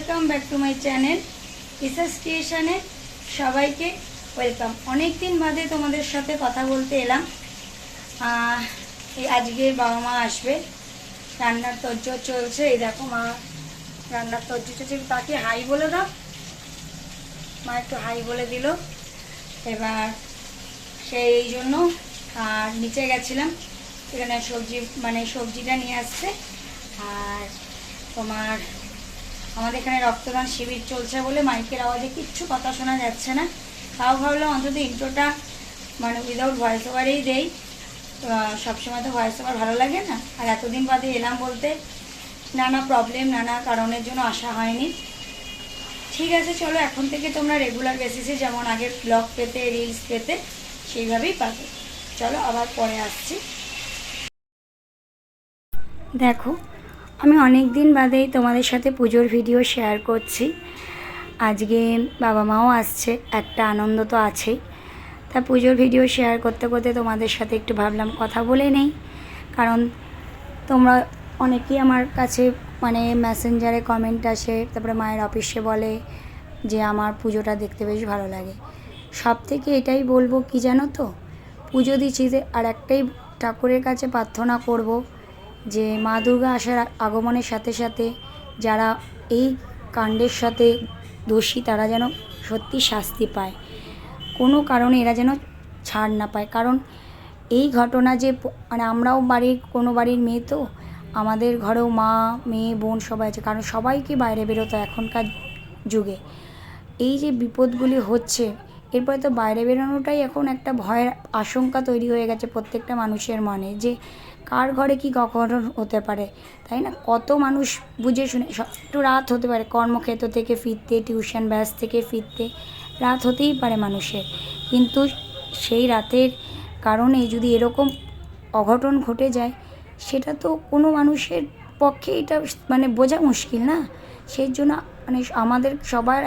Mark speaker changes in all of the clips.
Speaker 1: Welcome back to my channel ইসাস ক্রিয়েশনে সবাইকে ওয়েলকাম। অনেক দিন বাদে তোমাদের সাথে কথা বলতে এলাম। এই আজকে বাবা মা আসবে, রান্নার তোড়জোড় চলছে। এই দেখো মা রান্নার তোড়জোড় চলছে। তাকে হাই বলে দাও। মা একটু হাই বলে দিল। এবার সেই জন্য আর নিচে গেছিলাম, এখানে সবজিটা নিয়ে আসছে। আর তোমার আমাদের এখানে রক্তদান শিবির চলছে বলে মাইকের আওয়াজে কিচ্ছু কথা শোনা যাচ্ছে না। তাও ভাবলাম অন্তত ইন্ট্রোটা উইদাউট ভয়েস ওভারেই দেই। সবসময় তো ভয়েস ওভার ভালো লাগে না। আর এতদিন বাদে এলাম বলতে নানা প্রবলেম, নানা কারণের জন্য আসা হয়নি। ঠিক আছে, চলো এখন থেকে তোমরা রেগুলার বেসিসে যেমন আগে ব্লগ পেতে, রিলস পেতে, সেইভাবেই পাবে। চলো আবার পরে আসছি। দেখো, আমি অনেক দিন বাদেই তোমাদের সাথে পুজোর ভিডিও শেয়ার করছি। আজকে বাবা মাও আসছে, একটা আনন্দ তো আছেই। তা পুজোর ভিডিও শেয়ার করতে করতে তোমাদের সাথে একটু ভাবলাম কথা বলে নেই। কারণ তোমরা অনেকেই আমার কাছে মেসেঞ্জারে কমেন্ট আসে, তারপরে মায়ের অফিসে বলে যে আমার পুজোটা দেখতে বেশ ভালো লাগে। সব থেকে এটাই বলবো কি জানো তো, পুজো দিচ্ছি যে আর একটাই ঠাকুরের কাছে প্রার্থনা করব যে মা দুর্গা আসার আগমনের সাথে সাথে যারা এই কাণ্ডের সাথে দোষী তারা যেন সত্যি শাস্তি পায়, কোনো কারণে এরা যেন ছাড় না পায়। কারণ এই ঘটনা যে আমরাও কোনো বাড়ির মেয়ে, তো আমাদের ঘরেও মা, মেয়ে, বোন সবাই আছে। কারণ সবাইকে বাইরে বেরোতো এখনকার যুগে। এই যে বিপদগুলি হচ্ছে, এরপরে তো বাইরে বেরোনোটাই এখন একটা ভয়ের আশঙ্কা তৈরি হয়ে গেছে প্রত্যেকটা মানুষের মনে, যে কার ঘরে কী অঘটন হতে পারে, তাই না? কত মানুষ বুঝে শুনে, একটু রাত হতে পারে, কর্মক্ষেত্র থেকে ফিরতে, টিউশন ব্যাচ থেকে ফিরতে রাত হতেই পারে মানুষের। কিন্তু সেই রাতের কারণে যদি এরকম অঘটন ঘটে যায়, সেটা তো কোনো মানুষের পক্ষে এটা বোঝা মুশকিল না। সেই জন্য আমাদের সবার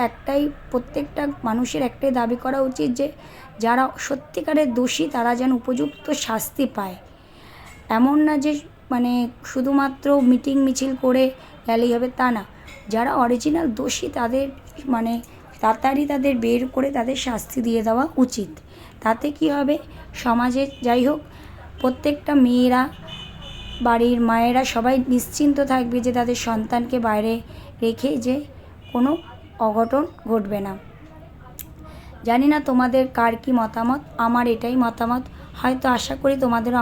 Speaker 1: প্রত্যেকটা মানুষের একটাই দাবি করা উচিত যে যারা সত্যিকারের দোষী তারা যেন উপযুক্ত শাস্তি পায়। এমন না যে শুধুমাত্র মিটিং মিছিল করে গেলেই হবে, তা না। যারা অরিজিনাল দোষী তাদের তাড়াতাড়ি তাদের বের করে তাদের শাস্তি দিয়ে দেওয়া উচিত। তাতে কি হবে, সমাজে যাই হোক প্রত্যেকটা মেয়েরা, বাড়ির মায়েরা সবাই নিশ্চিন্ত থাকবে যে তাদের সন্তানকে বাইরে রেখে যে কোনো অঘটন ঘটবে না। জানি না তোমাদের কার কী মতামত, আমার এটাই মতামত। হয়তো আশা করি তোমাদেরও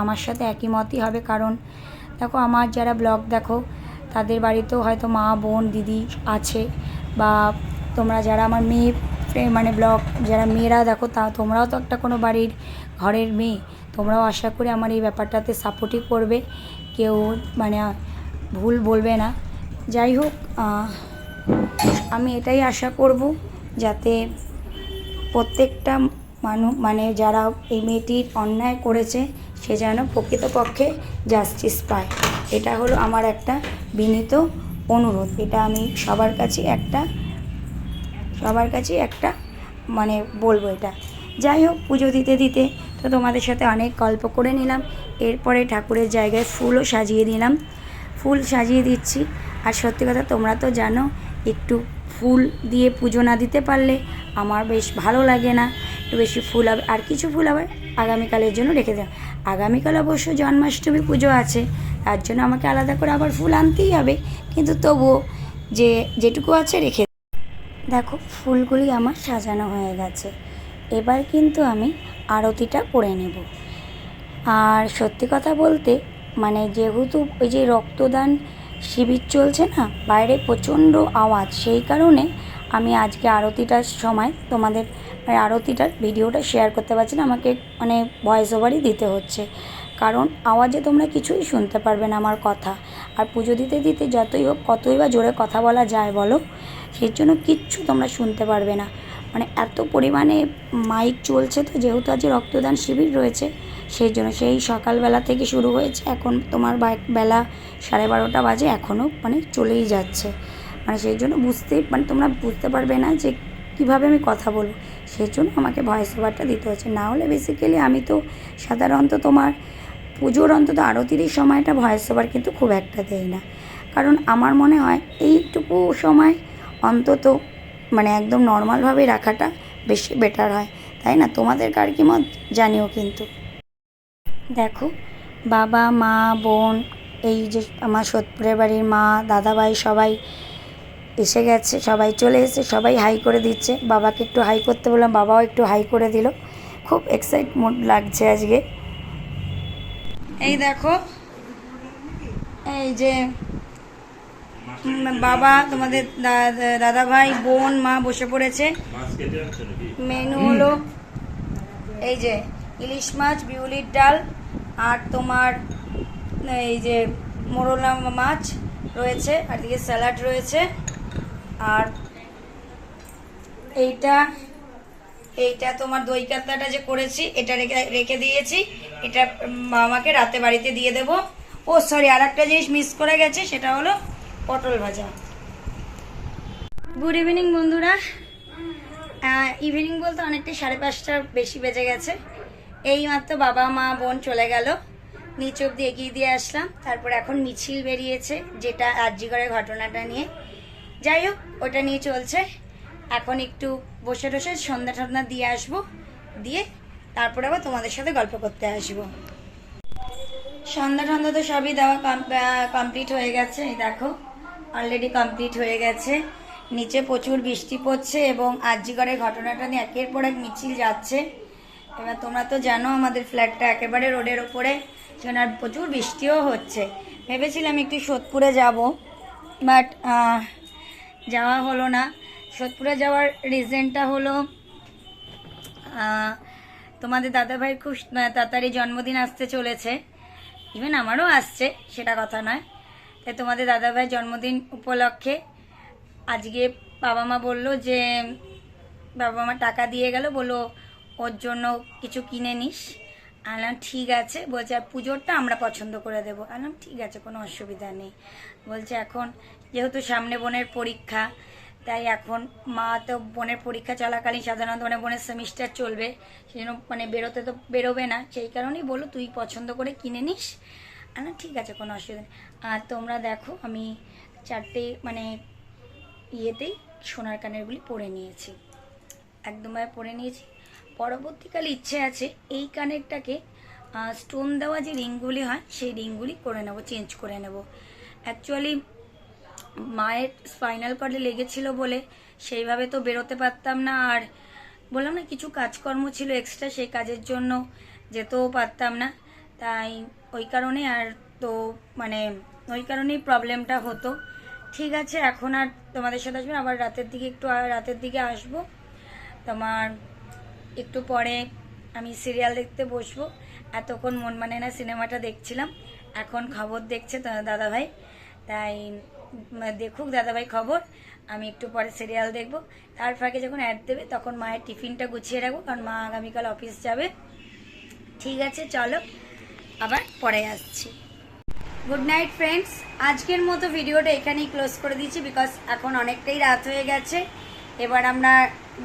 Speaker 1: আমার সাথে একই মতই হবে। কারণ দেখো, আমার যারা ব্লগ দেখো তাদের বাড়িতেও হয়তো মা, বোন, দিদি আছে, বা তোমরা যারা আমার মেয়ে ব্লগ যারা মেয়েরা দেখো, তোমরাও তো একটা কোনো বাড়ির ঘরের মেয়ে। তোমরাও আশা করি আমার এই ব্যাপারটাতে সাপোর্টই করবে, কেউ ভুল বলবে না। যাই হোক, আমি এটাই আশা করব যাতে প্রত্যেকটা যারা এই মেয়েটির অন্যায় করেছে সে যেন প্রকৃতপক্ষে জাস্টিস পায়। এটা হলো আমার একটা বিনীত অনুরোধ। এটা আমি সবার কাছে একটা বলবো এটা। যাই হোক, পুজো দিতে দিতে তো তোমাদের সাথে অনেক গল্প করে নিলাম। এরপরে ঠাকুরের জায়গায় ফুলও সাজিয়ে দিলাম, ফুল সাজিয়ে দিচ্ছি। আর সত্যি কথা, তোমরা তো জানো একটু ফুল দিয়ে পুজো না দিতে পারলে আমার বেশ ভালো লাগে না। একটু বেশি ফুল হবে, আর কিছু ফুল আবার আগামীকালের জন্য রেখে দেব। আগামীকাল অবশ্য জন্মাষ্টমী পুজো আছে, তার জন্য আমাকে আলাদা করে আবার ফুল আনতেই হবে। কিন্তু তবুও যেটুকু আছে রেখে। দেখো, ফুলগুলি আমার সাজানো হয়ে গেছে। এবার কিন্তু আমি আরতিটা করে নেব। আর সত্যি কথা বলতে যেহেতু ওই যে রক্তদান শিবির চলছে না, বাইরে প্রচণ্ড আওয়াজ, সেই কারণে আমি আজকে আরতিটার সময় তোমাদের আরতিটার ভিডিওটা শেয়ার করতে পারছি না। আমাকে ভয়েস ওভারই দিতে হচ্ছে, কারণ আওয়াজে তোমরা কিছুই শুনতে পারবে না আমার কথা। আর পুজো দিতে দিতে যতই হোক, কতই বা জোরে কথা বলা যায় বলো, সেই জন্য কিচ্ছু তোমরা শুনতে পারবে না। এত পরিমাণে মাইক চলছে। তো যেহেতু আজ রক্তদান শিবির রয়েছে, সেই জন্য সেই সকালবেলা থেকে শুরু হয়েছে, এখন তোমার বেলা 12:30 বাজে, এখনও চলেই যাচ্ছে। সেই জন্য তোমরা বুঝতে পারবে না যে কীভাবে আমি কথা বলবো। সেই জন্য আমাকে ভয়েস ওভারটা দিতে হচ্ছে। না হলে বেসিক্যালি আমি তো সাধারণত তোমার পুজোর অন্তত আরতির সময়টা ভয়েস ওভার কিন্তু খুব একটা দেই না। কারণ আমার মনে হয় এইটুকু সময় অন্তত মানে একদম নর্মালভাবে রাখাটা বেশি বেটার হয়, তাই না? তোমাদের কার কি মত জানিও কিন্তু। দেখো, বাবা মা বোন, এই যে আমার সোদপুরের বাড়ির মা দাদাভাই সবাই এসে গেছে, সবাই চলে এসে সবাই হাই করে দিচ্ছে। বাবাকে একটু হাই করতে বললাম, বাবাও একটু হাই করে দিল। খুব এক্সাইট মুড লাগছে আজকে। এই দেখো, এই যে বাবা, তোমাদের দাদাভাই বোন মা বসে পড়েছে। মেনু হলো এই যে ইলিশ মাছ, বিউলির ডাল, আর তোমার এই যে মোরলা মাছ রয়েছে, আর দিকে স্যালাড রয়েছে। আর এইটা তোমার দই কাতলাটা যে করেছি এটা রেখে দিয়েছি, এটা মামাকে রাতে বাড়িতে দিয়ে দেব। ও সরি, আর একটা জিনিস মিস করে গেছে, সেটা হলো পটল ভাজা। গুড ইভিনিং বন্ধুরা। ইভিনিং বলতে অনেকটা 5:30টার বেশি বেজে গেছে। এই মাত্র বাবা মা বোন চলে গেল, নিচ অব্দি এগিয়ে দিয়ে আসলাম। তারপর এখন মিছিল বেরিয়েছে, যেটা আরজিকরের ঘটনাটা নিয়ে। যাই হোক, ওটা নিয়ে চলছে। এখন একটু বসে বসে সন্ধ্যা টন্ধ্যা দিয়ে আসবো, দিয়ে তারপরে আবার তোমাদের সাথে গল্প করতে আসবো। সন্ধ্যা টন্ধ্যা তো সবই দেওয়া কমপ্লিট হয়ে গেছে। এই দেখো, অলরেডি কমপ্লিট হয়ে গেছে। নিচে প্রচুর বৃষ্টি পড়ছে এবং আরজিকরের ঘটনাটা নিয়ে একের পর এক মিছিল যাচ্ছে। এবার তোমরা তো জানো আমাদের ফ্ল্যাটটা একেবারে রোডের ওপরে, সেখানে আর প্রচুর বৃষ্টিও হচ্ছে। ভেবেছিলাম একটু সোদপুরে যাব, বাট যাওয়া হলো না। সোদপুরে যাওয়ার রিজনটা হলো তোমাদের দাদাভাইয়ের খুব তাড়াতাড়ি জন্মদিন আসতে চলেছে। ইভেন আমারও আসছে, সেটা কথা নয়। তাই তোমাদের দাদাভাই জন্মদিন উপলক্ষে আজকে বাবা মা বললো যে, বাবা মা টাকা দিয়ে গেল, বললো ওর জন্য কিছু কিনে নিস। আনলাম ঠিক আছে। বলছে আর পুজোরটা আমরা পছন্দ করে দেবো। আনলাম ঠিক আছে, কোনো অসুবিধা নেই। বলছে এখন যেহেতু সামনে বোনের পরীক্ষা, তাই এখন মা তো বোনের পরীক্ষা চলাকালীন সাধারণত মানে বোনের সেমিস্টার চলবে, সেই জন্য মানে বেরোতে তো বেরোবে না, সেই কারণেই বলো তুই পছন্দ করে কিনে নিস। না ঠিক আছে, কোনো অসুবিধা নেই। আর তোমরা দেখো, আমি 4টে মানে ইয়েতেই সোনার কানেরগুলি পরে নিয়েছি, একদমভাবে পরে নিয়েছি। পরবর্তীকালে ইচ্ছে আছে এই কানেরটাকে স্টোন দেওয়া যে রিংগুলি হয় সেই রিংগুলি করে নেব, চেঞ্জ করে নেব। অ্যাকচুয়ালি মায়ের স্পাইনাল কর্ডে লেগেছিল বলে সেইভাবে তো বেরোতে পারতাম না, আর বললাম না কিছু কাজকর্ম ছিল এক্সট্রা, সেই কাজের জন্য যেতেও পারতাম না। তাই ওই কারণে আর তো মানে ওই কারণেই প্রবলেমটা হতো। ঠিক আছে, এখন আর তোমাদের সাথে আসবেন, আবার রাতের দিকে আসবো। তোমার একটু পরে আমি সিরিয়াল দেখতে বসবো। এতক্ষণ মন মানে না সিনেমাটা দেখছিলাম, এখন খবর দেখছে দাদাভাই, তাই দেখুক দাদাভাই খবর, আমি একটু পরে সিরিয়াল দেখবো। তার ফাঁকে যখন অ্যাড দেবে তখন মায়ের টিফিনটা গুছিয়ে রাখবো, কারণ মা আগামীকাল অফিস যাবে। ঠিক আছে, চলো আবার পরে আসছি। গুড নাইট ফ্রেন্ডস, আজকের মতো ভিডিওটা এখানেই ক্লোজ করে দিচ্ছি, বিকজ এখন অনেকটাই রাত হয়ে গেছে। এবার আমরা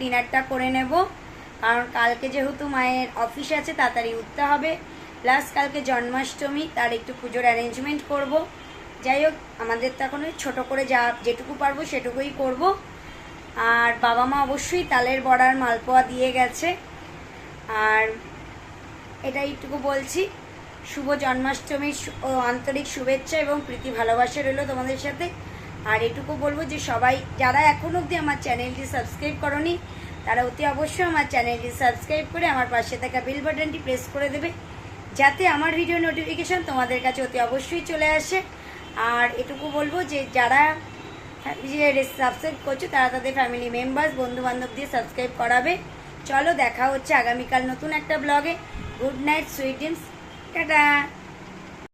Speaker 1: ডিনারটা করে নেব, কারণ কালকে যেহেতু মায়ের অফিস আছে তাড়াতাড়ি উঠতে হবে, প্লাস কালকে জন্মাষ্টমী, তার একটু পুজোর অ্যারেঞ্জমেন্ট করব। যাই হোক, আমাদের তো এখন ওই ছোটো করে যেটুকু পারবো সেটুকুই করব। আর বাবা মা অবশ্যই তালের বড়ার মালপোয়া দিয়ে গেছে। আর এটা এইটুকু বলছি, শুভ জন্মাষ্টমীর আন্তরিক শুভেচ্ছা এবং প্রীতি ভালোবাসা রইল তোমাদের সাথে। আর এটুকু বলবো যে সবাই যারা এখন অবধি আমার চ্যানেলটি সাবস্ক্রাইব করনি, তারা অতি অবশ্যই আমার চ্যানেলটি সাবস্ক্রাইব করে আমার পাশে থাকা বেল বাটনটি প্রেস করে দেবে, যাতে আমার ভিডিও নোটিফিকেশান তোমাদের কাছে অতি অবশ্যই চলে আসে। আর এটুকু বলবো যে যারা সাবস্ক্রাইব করছো তারা তাদের ফ্যামিলি মেম্বার্স বন্ধুবান্ধব দিয়ে সাবস্ক্রাইব করাবে। চলো, দেখা হচ্ছে আগামীকাল নতুন একটা ব্লগে। Good night, sweet dreams, tata.